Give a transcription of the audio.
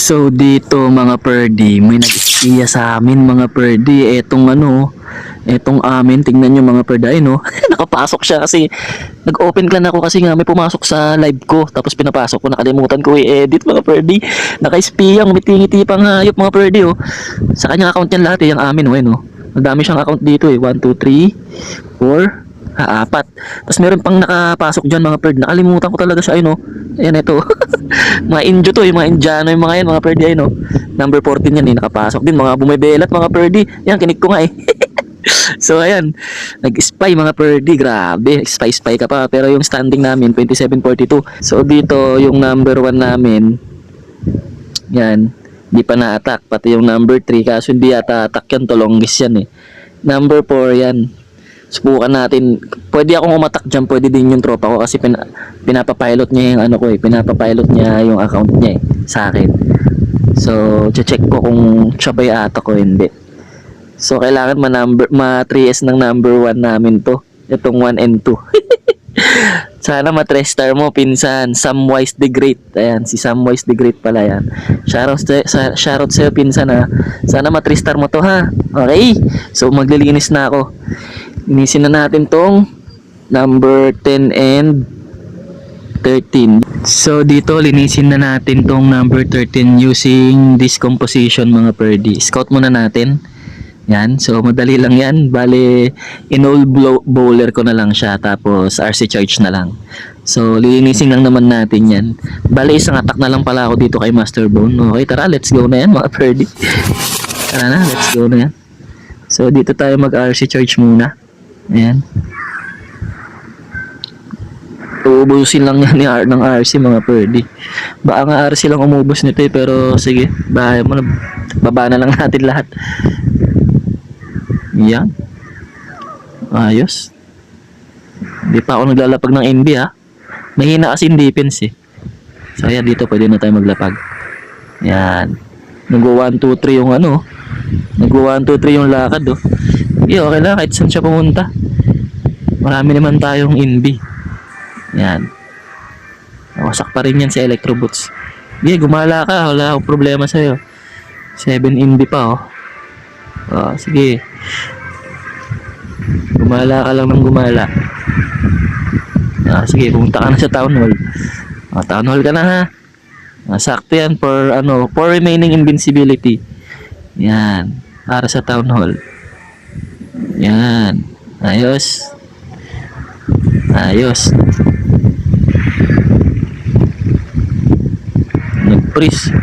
So dito mga perdi, may nag-ispiya sa amin mga perdi. Etong amin, tingnan nyo mga perdi, ay no. Nakapasok siya kasi nag-open clan ako kasi nga may pumasok sa live ko. Tapos pinapasok ko, nakalimutan ko i-edit mga perdi. Naka-ispiya, ngumiti-ngiti pang hayop mga perdi oh. Sa kanyang account yan lahat yung amin oh, no. Madami siyang account dito 1, 2, 3, 4, apat. Tapos meron pang nakapasok dyan mga perdi. Nakalimutan ko talaga siya, ay no. Ayan ito. Mga Indio to, yung mga Indiano yung mga yan, mga perdi ay no. Number 14 yan, nakapasok din. Mga bumibelat mga perdi. Yan, kinig ko nga eh. So ayan, nag-spy mga perdi, grabe. Spy ka pa. Pero yung standing namin, 2742. So dito, yung number 1 namin, yan, di pa na-attack. Pati yung number 3, kaso hindi yata attack yan, tolongis yan eh. Number 4 yan. Subukan natin. Pwede akong umatak dyan, pwede din yung tropa ko kasi pinapapilot niya yung ano ko eh. Pinapapilot niya yung account niya eh, sa akin. So, check ko kung siya ba yung attack ko hindi. So, kailangan ma-3S ng number 1 namin to. Itong 1 and 2. Sana ma-3 star mo, pinsan. Samwise the Great. Ayan, si Samwise the Great pala yan. Shoutout sa'yo, pinsan ha. Sana ma-3 star mo to ha. Okay? So, maglilinis na ako. Linisin na natin tong number 10 and 13. So dito linisin na natin tong number 13 using this composition mga perdi. Scout muna natin. Yan. So madali lang yan. Bale in-old bowler ko na lang siya. Tapos RC charge na lang. So lilinisin lang naman natin yan. Bale isang attack na lang pala ako dito kay Master Bone. Okay, tara, let's go na yan mga perdi. Tara na, let's go na yan. So dito tayo mag RC charge muna. Ayan. Uubusin lang yan ng RC mga perdi. Baka nga RC lang umubos nito eh. Pero sige, bahay mo na. Baba na lang natin lahat. Yan. Ayos. Hindi pa ako naglalapag ng NB ha. Mahina kasi yung defense eh. So ayan, dito pwede na tayo maglapag. Yan. Nag-1, 2, 3 yung ano. Nag-1, 2, 3 yung lakad oh. Okay lang, kahit saan siya pumunta. Marami naman tayong NB. Yan. Wasak pa rin yan sa Electro Boots. Gumala ka, wala akong problema sa'yo. 7 NB pa oh. Sige. Gumala ka lang ng gumala. Sige, pumunta ka na sa Town Hall. Town Hall ka na ha. Sakto yan for remaining invincibility. Yan. Para sa Town Hall. Yan. Ayos. Ayos. Nag-freeze.